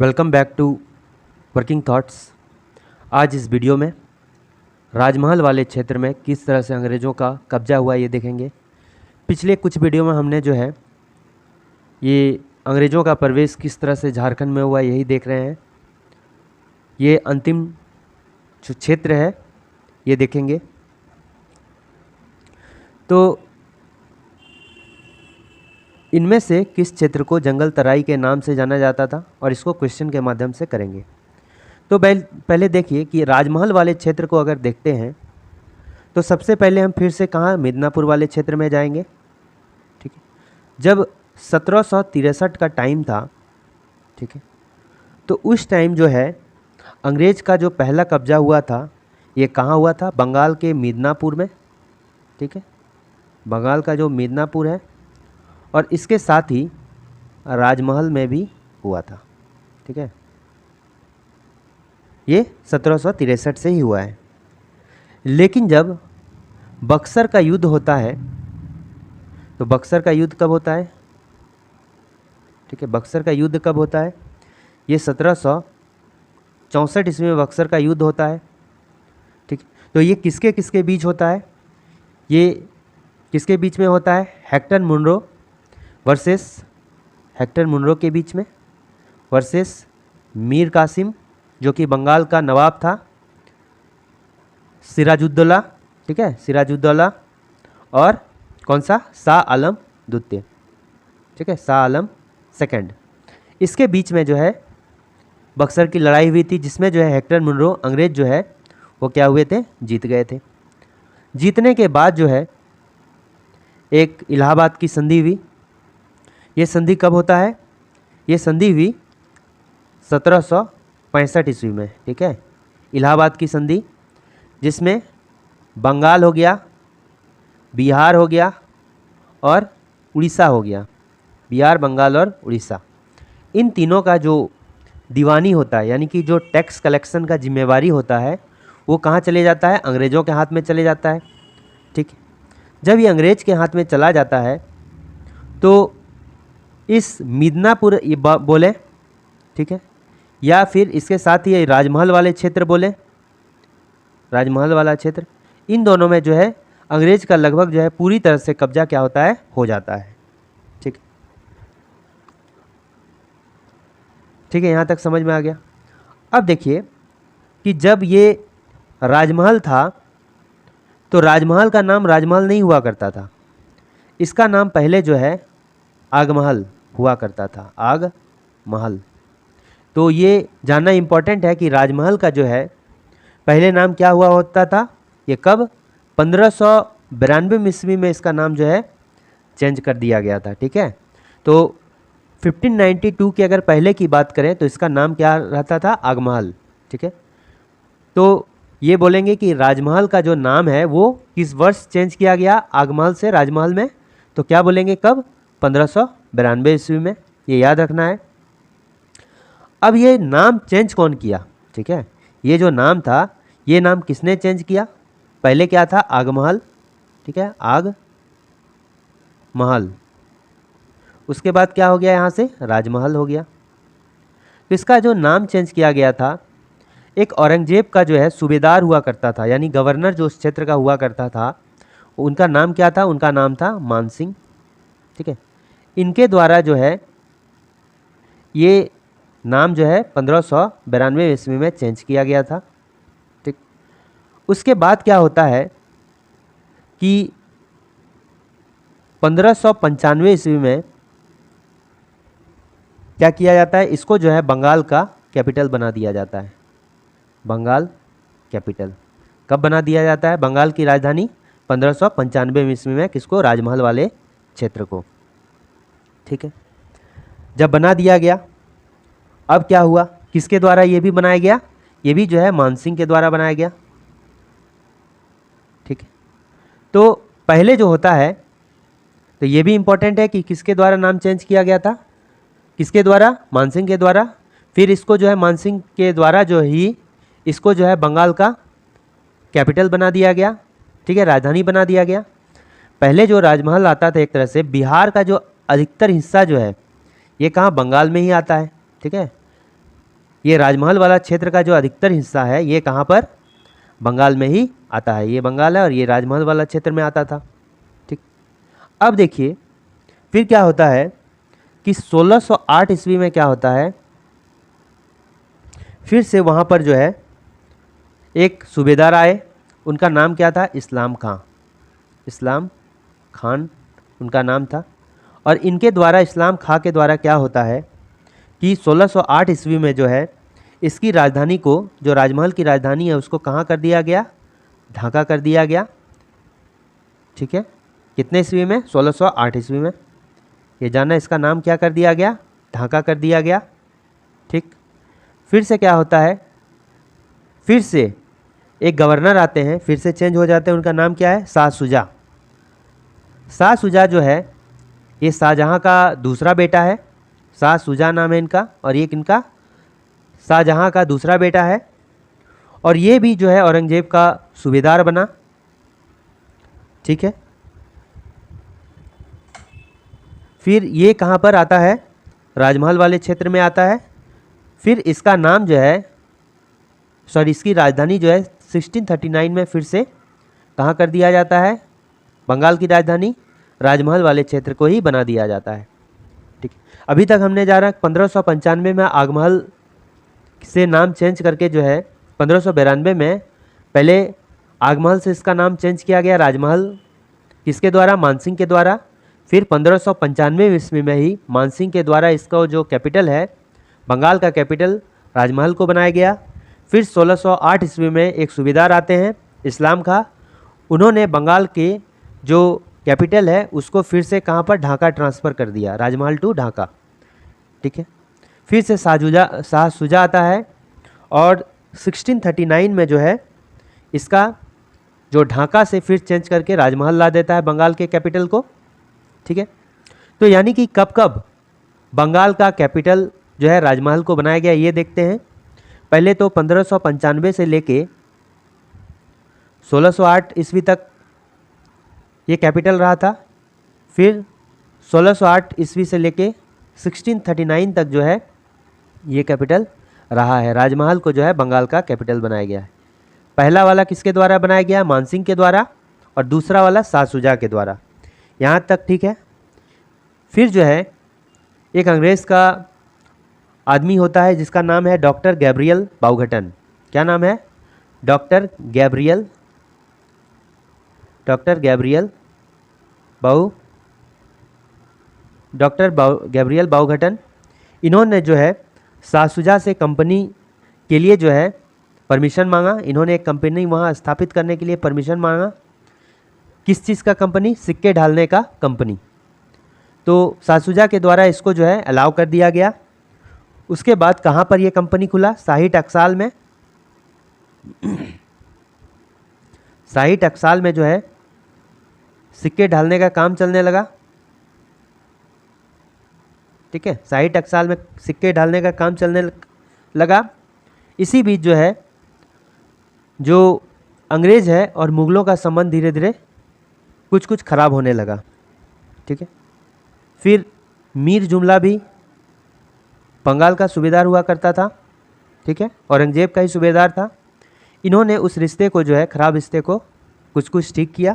Welcome back to working thoughts. आज इस video में राजमहल वाले क्षेत्र में किस तरह से अंग्रेज़ों का कब्जा हुआ ये देखेंगे। पिछले कुछ वीडियो में हमने जो है ये अंग्रेज़ों का प्रवेश किस तरह से झारखंड में हुआ यही देख रहे हैं। ये अंतिम जो क्षेत्र है ये देखेंगे। तो इनमें से किस क्षेत्र को जंगल तराई के नाम से जाना जाता था और इसको क्वेश्चन के माध्यम से करेंगे। तो पहले देखिए कि राजमहल वाले क्षेत्र को अगर देखते हैं तो सबसे पहले हम फिर से कहाँ मिदनापुर वाले क्षेत्र में जाएंगे। ठीक है, जब 1763 का टाइम था, ठीक है, तो उस टाइम जो है अंग्रेज़ का जो पहला कब्जा हुआ था ये कहाँ हुआ था? बंगाल के मिदनापुर में। ठीक है, बंगाल का जो मिदनापुर है और इसके साथ ही राजमहल में भी हुआ था। ठीक है, ये 1763 से ही हुआ है। लेकिन जब बक्सर का युद्ध होता है तो बक्सर का युद्ध कब होता है? ठीक है, बक्सर का युद्ध कब होता है? ये 1764 ईस्वी में बक्सर का युद्ध होता है। ठीक, तो ये किसके किसके बीच होता है? ये किसके बीच में होता है? Hector Munro versus Hector Munro के बीच में वर्सेस मीर कासिम जो कि बंगाल का नवाब था, सिराजुद्दौला। ठीक है, सिराजुद्दौला और कौन सा? शाह आलम द्वितीय। ठीक है, शाह आलम सेकंड। इसके बीच में जो है बक्सर की लड़ाई हुई थी जिसमें जो है हेक्टर मुनरो अंग्रेज़ जो है वो क्या हुए थे? जीत गए थे। जीतने के बाद जो है एक इलाहाबाद की संधि हुई। ये संधि कब होता है? ये संधि हुई 1765 ईस्वी में। ठीक है, इलाहाबाद की संधि जिसमें बंगाल हो गया, बिहार हो गया और उड़ीसा हो गया। बिहार, बंगाल और उड़ीसा, इन तीनों का जो दीवानी होता है यानी कि जो टैक्स कलेक्शन का जिम्मेवारी होता है वो कहाँ चले जाता है? अंग्रेज़ों के हाथ में चले जाता है। ठीक है, जब ये अंग्रेज़ के हाथ में चला जाता है तो इस मिदनापुर बोले, ठीक है, या फिर इसके साथ ही राजमहल वाले क्षेत्र बोले, राजमहल वाला क्षेत्र, इन दोनों में जो है अंग्रेज़ का लगभग जो है पूरी तरह से कब्जा क्या होता है? हो जाता है। ठीक, ठीक है, यहाँ तक समझ में आ गया। अब देखिए कि जब ये राजमहल था तो राजमहल का नाम राजमहल नहीं हुआ करता था। इसका नाम पहले जो है आगमहल हुआ करता था, आगमहल। तो ये जानना इम्पोर्टेंट है कि राजमहल का जो है पहले नाम क्या हुआ होता था? ये कब? 1592 ईस्वी में इसका नाम जो है चेंज कर दिया गया था। ठीक है, तो 1592 की अगर पहले की बात करें तो इसका नाम क्या रहता था? आगमहल। ठीक है, तो ये बोलेंगे कि राजमहल का जो नाम है वो किस वर्ष चेंज किया गया आगमहल से राजमहल में? तो क्या बोलेंगे? कब? 1592 ईस्वी में। ये याद रखना है। अब ये नाम चेंज कौन किया? ठीक है, ये जो नाम था ये नाम किसने चेंज किया? पहले क्या था? आगमहल। ठीक है, आगमहल। उसके बाद क्या हो गया? यहाँ से राजमहल हो गया। तो इसका जो नाम चेंज किया गया था, एक औरंगजेब का जो है सूबेदार हुआ करता था यानी गवर्नर जो उस क्षेत्र का हुआ करता था, उनका नाम क्या था? उनका नाम था मानसिंह। ठीक है, इनके द्वारा जो है ये नाम जो है 1592 ईस्वी में चेंज किया गया था। ठीक, उसके बाद क्या होता है कि 1595 ईस्वी में क्या किया जाता है? इसको जो है बंगाल का कैपिटल बना दिया जाता है। बंगाल कैपिटल कब बना दिया जाता है? बंगाल की राजधानी 1595 ईस्वी में। किसको? राजमहल वाले क्षेत्र को। ठीक है, जब बना दिया गया अब क्या हुआ? किसके द्वारा ये भी बनाया गया? ये भी जो है मानसिंह के द्वारा बनाया गया। ठीक है, तो पहले जो होता है तो ये भी इम्पोर्टेंट है कि किसके द्वारा नाम चेंज किया गया था? किसके द्वारा? मानसिंह के द्वारा। फिर इसको जो है मानसिंह के द्वारा जो ही इसको जो है बंगाल का कैपिटल बना दिया गया। ठीक है, राजधानी बना दिया गया। पहले जो राजमहल आता था एक तरह से बिहार का जो अधिकतर हिस्सा जो है ये कहाँ? बंगाल में ही आता है। ठीक है, ये राजमहल वाला क्षेत्र का जो अधिकतर हिस्सा है ये कहाँ पर, बंगाल में ही आता है। ये बंगाल है और ये राजमहल वाला क्षेत्र में आता था। ठीक, अब देखिए फिर क्या होता है कि 1608 ईस्वी में क्या होता है, फिर से वहाँ पर जो है एक सूबेदार आए, उनका नाम क्या था, इस्लाम खां। इस्लाम खान उनका नाम था। और इनके द्वारा, इस्लाम खां के द्वारा क्या होता है कि 1608 ईस्वी में जो है इसकी राजधानी को, जो राजमहल की राजधानी है उसको कहाँ कर दिया गया, ढाका कर दिया गया। ठीक है, कितने ईस्वी में, 1608 ईस्वी में। ये जानना, इसका नाम क्या कर दिया गया, ढाका कर दिया गया। ठीक, फिर से क्या होता है, फिर से एक गवर्नर आते हैं, फिर से चेंज हो जाते हैं। उनका नाम क्या है, शाह शुजा। शाह शुजा जो है ये शाहजहाँ का दूसरा बेटा है। शाह शुजा नाम है इनका, और ये इनका शाहजहाँ का दूसरा बेटा है। और ये भी जो है औरंगजेब का सूबेदार बना। ठीक है, फिर ये कहाँ पर आता है, राजमहल वाले क्षेत्र में आता है। फिर इसका नाम जो है, सॉरी, इसकी राजधानी जो है 1639 में फिर से कहाँ कर दिया जाता है, बंगाल की राजधानी राजमहल वाले क्षेत्र को ही बना दिया जाता है। ठीक, अभी तक हमने जाना 1595 में आगमहल से नाम चेंज करके जो है 1592 में पहले आगमहल से इसका नाम चेंज किया गया राजमहल, किसके द्वारा, मानसिंह के द्वारा। फिर 1595 ईस्वी में ही मानसिंह के द्वारा इसका जो कैपिटल है, बंगाल का कैपिटल राजमहल को बनाया गया। फिर 1608 ईस्वी में एक सूबेदार आते हैं, इस्लाम खां। उन्होंने बंगाल के जो कैपिटल है उसको फिर से कहाँ पर, ढाका ट्रांसफ़र कर दिया, राजमहल टू ढाका। ठीक है, फिर से शाह शुजा आता है और 1639 में जो है इसका जो ढाका से फिर चेंज करके राजमहल ला देता है बंगाल के कैपिटल को। ठीक है, तो यानी कि कब कब बंगाल का कैपिटल जो है राजमहल को बनाया गया, ये देखते हैं। पहले तो 1595 से लेके 1608 ईस्वी तक ये कैपिटल रहा था। फिर 1608 ईस्वी से लेके 1639 तक जो है ये कैपिटल रहा है। राजमहल को जो है बंगाल का कैपिटल बनाया गया है। पहला वाला किसके द्वारा बनाया गया, मानसिंह के द्वारा, और दूसरा वाला शाह शुजा के द्वारा। यहाँ तक ठीक है। फिर जो है एक अंग्रेज़ का आदमी होता है जिसका नाम है डॉक्टर गैब्रियल बाउघटन। क्या नाम है, डॉक्टर गैब्रियल बाउघटन। इन्होंने जो है शाह शुजा से कंपनी के लिए जो है परमिशन मांगा। इन्होंने एक कंपनी वहाँ स्थापित करने के लिए परमिशन मांगा। किस चीज़ का कंपनी, सिक्के ढालने का कंपनी। तो शाह शुजा के द्वारा इसको जो है अलाउ कर दिया गया। उसके बाद कहाँ पर ये कंपनी खुला, शाही टकसाल में। शाही टकसाल में जो है सिक्के ढालने का काम चलने लगा। ठीक है, शाही टकसाल में सिक्के ढालने का काम चलने लगा। इसी बीच जो है जो अंग्रेज़ है और मुग़लों का संबंध धीरे धीरे कुछ कुछ ख़राब होने लगा। ठीक है, फिर मीर जुमला भी बंगाल का सूबेदार हुआ करता था। ठीक है, औरंगजेब का ही सूबेदार था। इन्होंने उस रिश्ते को जो है, ख़राब रिश्ते को कुछ कुछ ठीक किया।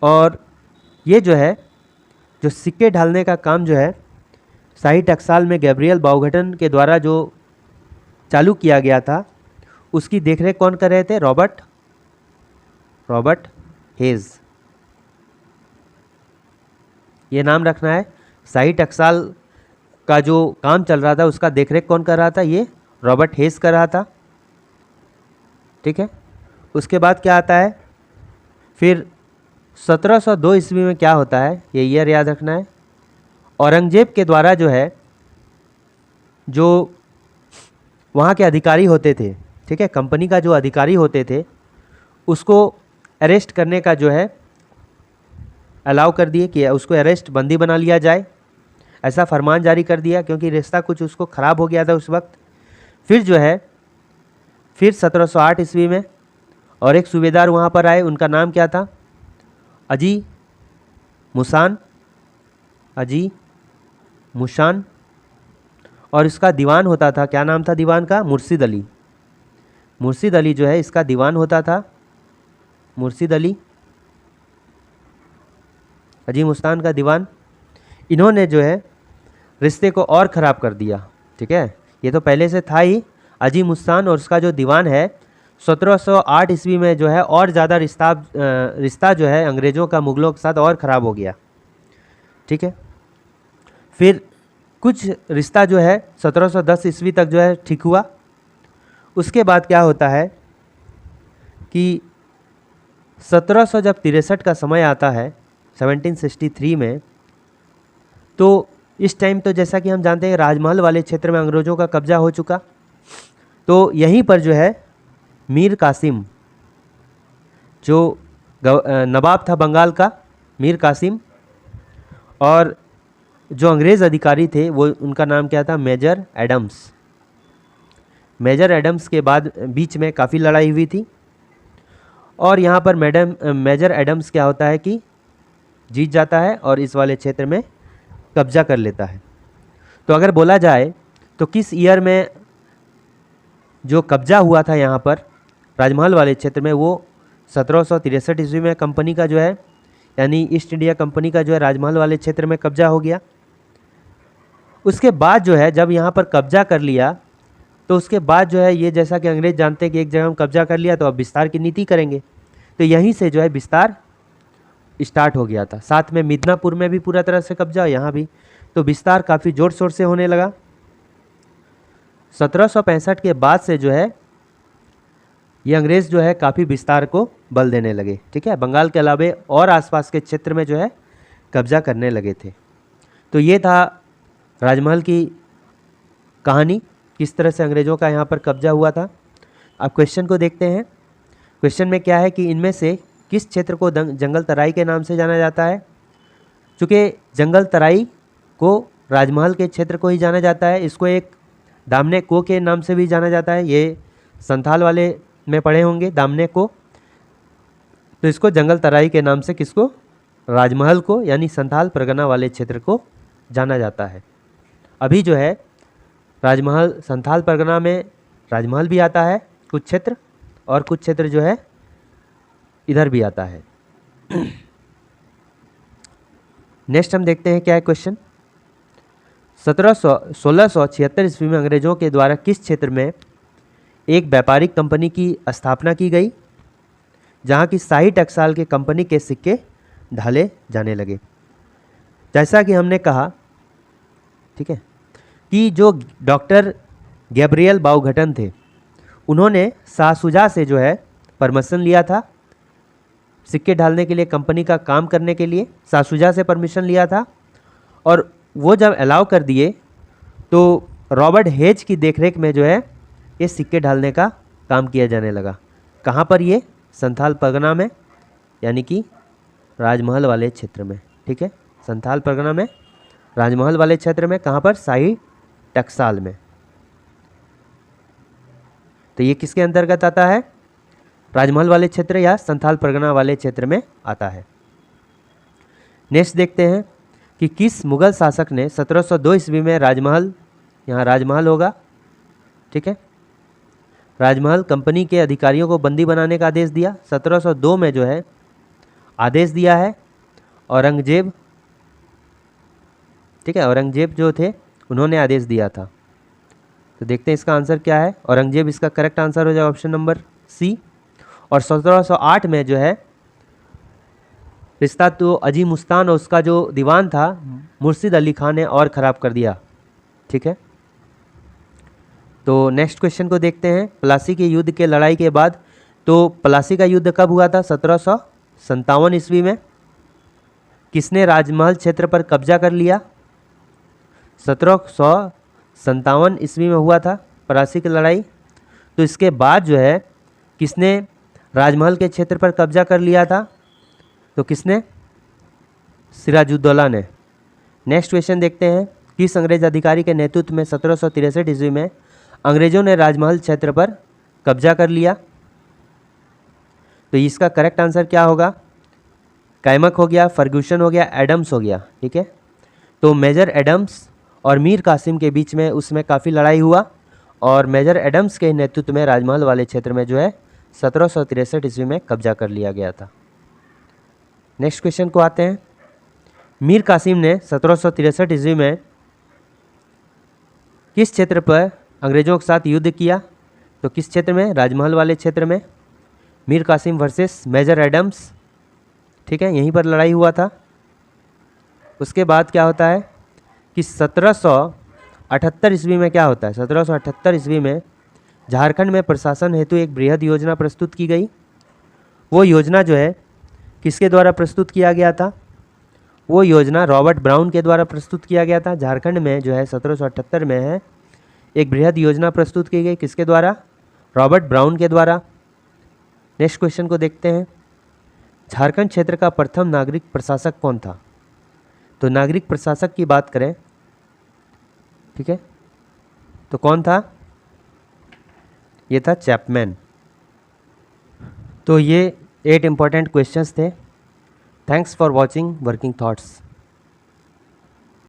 और ये जो है, जो सिक्के ढालने का काम जो है शाही टकसाल में गैब्रियल बाउघटन के द्वारा जो चालू किया गया था, उसकी देखरेख कौन कर रहे थे, रॉबर्ट हेज। ये नाम रखना है। शाही टकसाल का जो काम चल रहा था उसका देखरेख कौन कर रहा था, ये रॉबर्ट हेज कर रहा था। ठीक है, उसके बाद क्या आता है, फिर 1702 ईस्वी में क्या होता है, ये ईयर याद रखना है। औरंगजेब के द्वारा जो है, जो वहाँ के अधिकारी होते थे, ठीक है, कंपनी का जो अधिकारी होते थे, उसको अरेस्ट करने का जो है अलाउ कर दिए कि उसको अरेस्ट, बंदी बना लिया जाए, ऐसा फरमान जारी कर दिया, क्योंकि रिश्ता कुछ उसको ख़राब हो गया था उस वक्त। फिर जो है, फिर 1708 ईस्वी में और एक सूबेदार वहाँ पर आए, उनका नाम क्या था, अजी मुसान। और इसका दीवान होता था, क्या नाम था दीवान का? मुर्शिद अली। मुर्शिद अली जो है इसका दीवान होता था, मुर्शिद अली, अजीम उस्तान का दीवान। इन्होंने जो है रिश्ते को और ख़राब कर दिया, ठीक है। ये तो पहले से था ही। अजीम उस्तान और उसका जो दीवान है 1708 ईस्वी में जो है और ज़्यादा रिश्ता जो है अंग्रेज़ों का मुग़लों के साथ और ख़राब हो गया, ठीक है। फिर कुछ रिश्ता जो है 1710 ईस्वी तक जो है ठीक हुआ। उसके बाद क्या होता है कि 1700 जब 63 का समय आता है 1763 में, तो इस टाइम तो जैसा कि हम जानते हैं राजमहल वाले क्षेत्र में अंग्रेज़ों का कब्जा हो चुका। तो यहीं पर जो है मीर कासिम, जो नवाब था बंगाल का, मीर कासिम, और जो अंग्रेज़ अधिकारी थे वो उनका नाम क्या था? Major Adams. मेजर एडम्स के बाद बीच में काफ़ी लड़ाई हुई थी और यहाँ पर मेजर एडम्स क्या होता है कि जीत जाता है और इस वाले क्षेत्र में कब्जा कर लेता है। तो अगर बोला जाए तो किस ईयर में जो कब्जा हुआ था यहाँ पर राजमहल वाले क्षेत्र में, वो 1763 ईस्वी में कंपनी का जो है, यानी ईस्ट इंडिया कंपनी का जो है राजमहल वाले क्षेत्र में कब्जा हो गया। उसके बाद जो है जब यहाँ पर कब्जा कर लिया तो उसके बाद जो है ये, जैसा कि अंग्रेज़ जानते हैं कि एक जगह हम कब्जा कर लिया तो अब विस्तार की नीति करेंगे, तो यहीं से जो है विस्तार स्टार्ट हो गया था। साथ में मिदनापुर में भी पूरा तरह से कब्जा, यहाँ भी, तो विस्तार काफ़ी ज़ोर शोर से होने लगा। 1765 के बाद से जो है ये अंग्रेज़ जो है काफ़ी विस्तार को बल देने लगे, ठीक है। बंगाल के अलावे और आसपास के क्षेत्र में जो है कब्जा करने लगे थे। तो ये था राजमहल की कहानी, किस तरह से अंग्रेज़ों का यहाँ पर कब्जा हुआ था। अब क्वेश्चन को देखते हैं। क्वेश्चन में क्या है कि इनमें से किस क्षेत्र को जंगल तराई के नाम से जाना जाता है? चूँकि जंगल तराई को राजमहल के क्षेत्र को ही जाना जाता है, इसको एक दामने को के नाम से भी जाना जाता है। ये संथाल वाले में पढ़े होंगे दामने को, तो इसको जंगल तराई के नाम से किसको? राजमहल को, यानी संथाल परगना वाले क्षेत्र को जाना जाता है। अभी जो है राजमहल, संथाल परगना में राजमहल भी आता है कुछ क्षेत्र, और कुछ क्षेत्र जो है इधर भी आता है। नेक्स्ट हम देखते हैं क्या है क्वेश्चन। 1676 ईस्वी में अंग्रेज़ों के द्वारा किस क्षेत्र में एक व्यापारिक कंपनी की स्थापना की गई, जहाँ की शाही टकसाल के कंपनी के सिक्के ढाले जाने लगे? जैसा कि हमने कहा, ठीक है, कि जो डॉक्टर गैब्रियल बाउघटन थे, उन्होंने शाह शुजा से जो है परमिशन लिया था सिक्के ढालने के लिए, कंपनी का काम करने के लिए शाह शुजा से परमिशन लिया था, और वो जब अलाउ कर दिए तो रॉबर्ट हेज की देखरेख में जो है ये सिक्के ढालने का काम किया जाने लगा। कहाँ पर? ये संथाल परगना में, यानी कि राजमहल वाले क्षेत्र में, ठीक है। संथाल परगना में, राजमहल वाले क्षेत्र में, कहाँ पर? शाही टकसाल में। तो ये किसके अंतर्गत आता है? राजमहल वाले क्षेत्र या संथाल परगना वाले क्षेत्र में आता है। नेक्स्ट देखते हैं कि किस मुगल शासक ने 1702 ईस्वी में राजमहल, यहाँ राजमहल होगा, ठीक है, राजमहल कंपनी के अधिकारियों को बंदी बनाने का आदेश दिया। 1702 में जो है आदेश दिया है औरंगजेब, ठीक है, औरंगजेब जो थे उन्होंने आदेश दिया था। तो देखते हैं इसका आंसर क्या है। औरंगजेब इसका करेक्ट आंसर हो जाएगा ऑप्शन नंबर सी। और 1708 में जो है रिश्ता तो अजीम उस्तान और उसका जो दीवान था मुर्शिद अली खान ने और ख़राब कर दिया, ठीक है। तो नेक्स्ट क्वेश्चन को देखते हैं। प्लासी के युद्ध के लड़ाई के बाद, तो प्लासी का युद्ध कब हुआ था? 1757 ईस्वी में। किसने राजमहल क्षेत्र पर कब्जा कर लिया? 1757 ईस्वी में हुआ था प्लासी की लड़ाई। तो इसके बाद जो है किसने राजमहल के क्षेत्र पर कब्जा कर लिया था? तो किसने? सिराजुद्दौला ने। नेक्स्ट क्वेश्चन देखते हैं। किस अंग्रेज अधिकारी के नेतृत्व में 1763 ईस्वी में अंग्रेजों ने राजमहल क्षेत्र पर कब्जा कर लिया? तो इसका करेक्ट आंसर क्या होगा? कैमक हो गया, फर्ग्यूसन हो गया, एडम्स हो गया, ठीक है। तो मेजर एडम्स और मीर कासिम के बीच में उसमें काफ़ी लड़ाई हुआ और मेजर एडम्स के नेतृत्व में राजमहल वाले क्षेत्र में जो है 1763 ईस्वी में कब्जा कर लिया गया था। नेक्स्ट क्वेश्चन को आते हैं। मीर कासिम ने 1763 ईस्वी में किस क्षेत्र पर अंग्रेज़ों के साथ युद्ध किया? तो किस क्षेत्र में? राजमहल वाले क्षेत्र में। Mir Qasim versus major Adams, ठीक है, यहीं पर लड़ाई हुआ था। उसके बाद क्या होता है कि 1778 ईस्वी में क्या होता है? 1778 ईस्वी में झारखंड में प्रशासन हेतु एक बृहद योजना प्रस्तुत की गई। वो योजना जो है किसके द्वारा प्रस्तुत किया गया था? वो योजना रॉबर्ट ब्राउन के द्वारा प्रस्तुत किया गया था। झारखंड में जो है 1778 में है एक बृहद योजना प्रस्तुत की गई, किसके द्वारा? रॉबर्ट ब्राउन के द्वारा। नेक्स्ट क्वेश्चन को देखते हैं। झारखंड क्षेत्र का प्रथम नागरिक प्रशासक कौन था? तो नागरिक प्रशासक की बात करें, ठीक है, तो कौन था? ये था चैपमैन। तो ये 8 इंपॉर्टेंट क्वेश्चंस थे। Thanks for watching working thoughts.